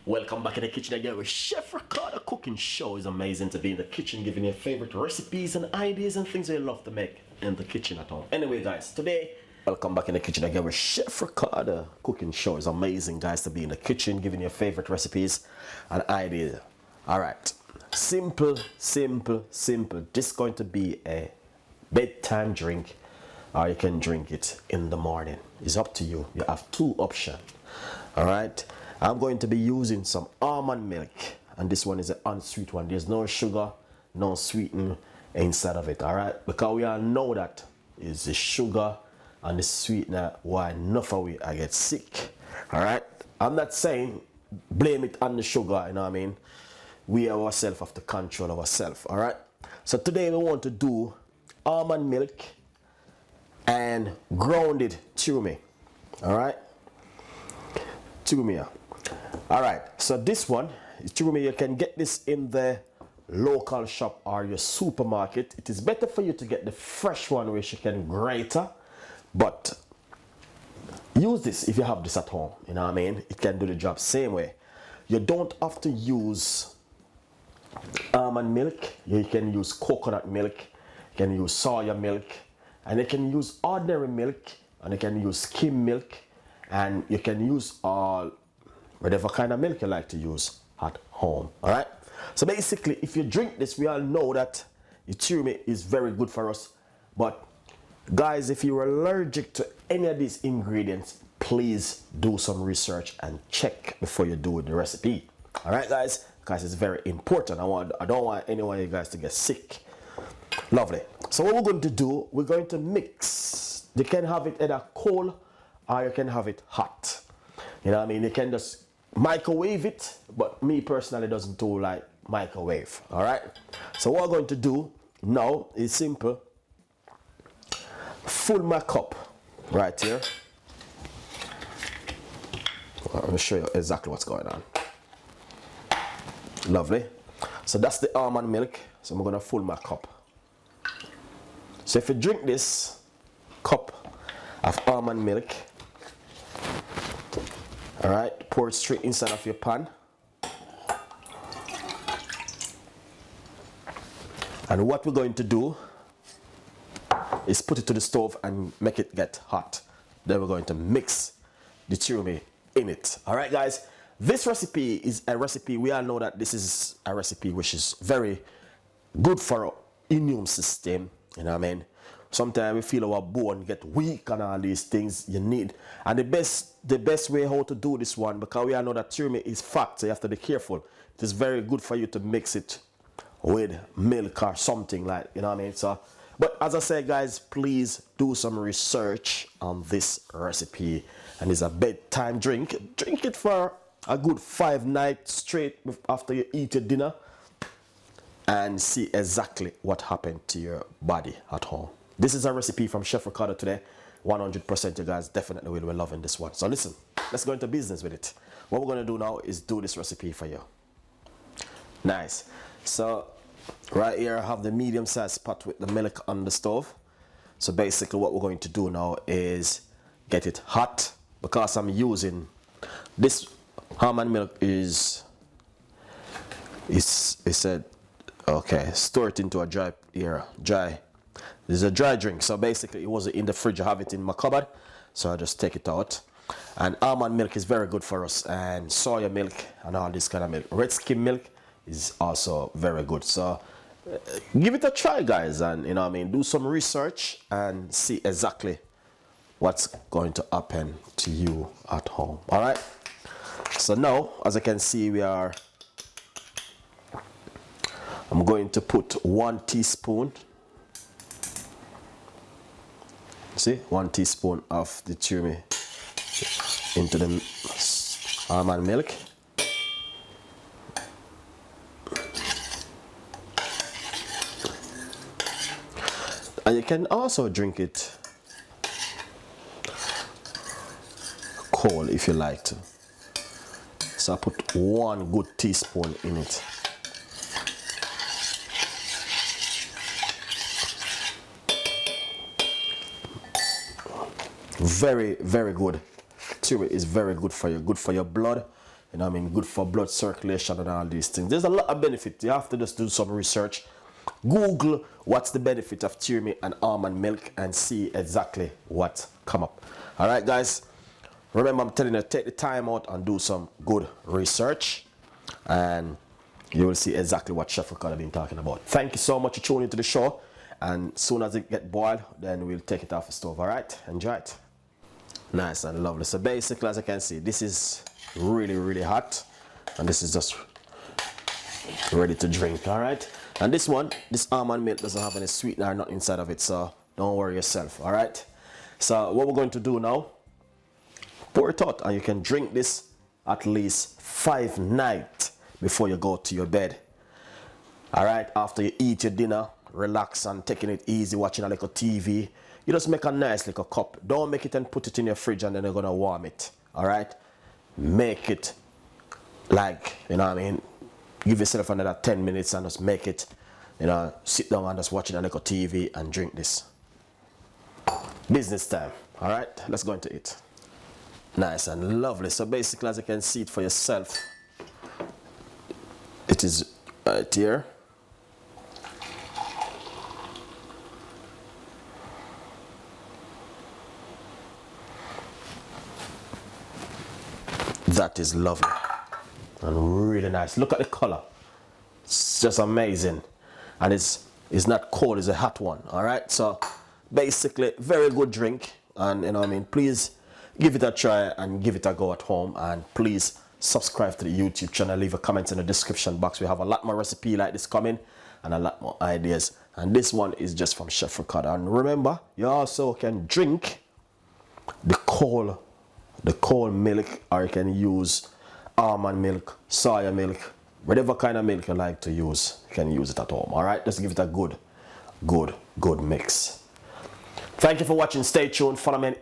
Welcome back in the kitchen again with Chef Ricardo. Cooking show is amazing to be in the kitchen, giving you favorite recipes and ideas and things that you love to make in the kitchen at home. Anyway, guys, today, welcome back in the kitchen again with Chef Ricardo. Cooking show is amazing, guys, to be in the kitchen, giving you favorite recipes and ideas. All right, simple. This is going to be a bedtime drink, or you can drink it in the morning. It's up to you. You have two options. All right. I'm going to be using some almond milk, and this one is an unsweet one. There's no sugar, no sweetening inside of it, all right? Because we all know that is the sugar and the sweetener why enough of we I get sick, all right? I'm not saying blame it on the sugar, you know what I mean? We ourselves have to control ourselves, all right? So today we want to do almond milk and grounded turmeric, all right? Turmeric. All right, so this one, you can get this in the local shop or your supermarket. It is better for you to get the fresh one which you can grater, but use this if you have this at home, you know what I mean? It can do the job same way. You don't have to use almond milk. You can use coconut milk, you can use soya milk, and you can use ordinary milk, and you can use skim milk, and you can use all whatever kind of milk you like to use at home. All right, so basically if you drink this, we all know that turmeric is very good for us, but guys, if you're allergic to any of these ingredients, please do some research and check before you do the recipe. All right, guys, it's very important. I don't want anyone of you guys to get sick. Lovely. So what we're going to do, we're going to mix. You can have it either cold or you can have it hot. You know what I mean? You can just microwave it, but me personally doesn't do like microwave. All right, so what I'm going to do now is simple. Fill my cup right here. Let me show you exactly what's going on. Lovely. So that's the almond milk, so I'm going to fill my cup. So if you drink this cup of almond milk, all right, pour it straight inside of your pan. And what we're going to do is put it to the stove and make it get hot. Then we're going to mix the turmeric in it. All right, guys, this recipe is a recipe. We all know that this is a recipe which is very good for our immune system. You know what I mean? Sometimes we feel our bone get weak and all these things you need. And the best way how to do this one, because we all know that turmeric is fat, so you have to be careful. It is very good for you to mix it with milk or something like, you know what I mean? So, but as I said, guys, please do some research on this recipe. And it's a bedtime drink. Drink it for a good 5 nights straight after you eat your dinner, and see exactly what happened to your body at home. This is a recipe from Chef Ricardo today. 100% you guys definitely will be loving this one. So listen, let's go into business with it. What we're going to do now is do this recipe for you. Nice. So right here I have the medium sized pot with the milk on the stove. So basically what we're going to do now is get it hot, because I'm using this almond milk is said, okay, store it into a dry. This is a dry drink, so basically it wasn't in the fridge. I have it in my cupboard, so I just take it out. And almond milk is very good for us, and soya milk and all this kind of milk. Red skim milk is also very good. So give it a try, guys, and you know what I mean, do some research and see exactly what's going to happen to you at home. All right, so now as I can see, I'm going to put 1 teaspoon. See, 1 teaspoon of the turmeric into the almond milk. And you can also drink it cold if you like to. So I put 1 good teaspoon in it. Very, very good. Turmeric is very good for you. Good for your blood. You know what I mean? Good for blood circulation and all these things. There's a lot of benefit. You have to just do some research. Google what's the benefit of turmeric and almond milk and see exactly what come up. All right, guys. Remember, I'm telling you, take the time out and do some good research, and you will see exactly what Chef Ricardo been talking about. Thank you so much for tuning into the show, and soon as it get boiled, then we'll take it off the stove. All right, enjoy it. Nice and lovely. So basically, as you can see, this is really, really hot, and this is just ready to drink. All right, and this one, this almond milk doesn't have any sweetener or nothing inside of it, so don't worry yourself. All right, so what we're going to do now, pour it out, and you can drink this at least 5 nights before you go to your bed. All right, after you eat your dinner, relax and taking it easy, watching a little TV, you just make a nice little cup. Don't make it and put it in your fridge and then you're gonna warm it. All right, make it like, you know what I mean, give yourself another 10 minutes and just make it, you know, sit down and just watching a little TV and drink this. Business time. All right, let's go into it. Nice and lovely. So basically, as you can see it for yourself, it is right here. That is lovely and really nice. Look at the color. It's just amazing. And it's not cold, it's a hot one. All right, so basically very good drink, and you know what I mean, please give it a try and give it a go at home, and please subscribe to the YouTube channel. Leave a comment in the description box. We have a lot more recipe like this coming and a lot more ideas, and this one is just from Chef Ricardo. And remember, you also can drink the cold milk, or you can use almond milk, soya milk, whatever kind of milk you like to use, you can use it at home. All right, just give it a good mix. Thank you for watching. Stay tuned. Follow me on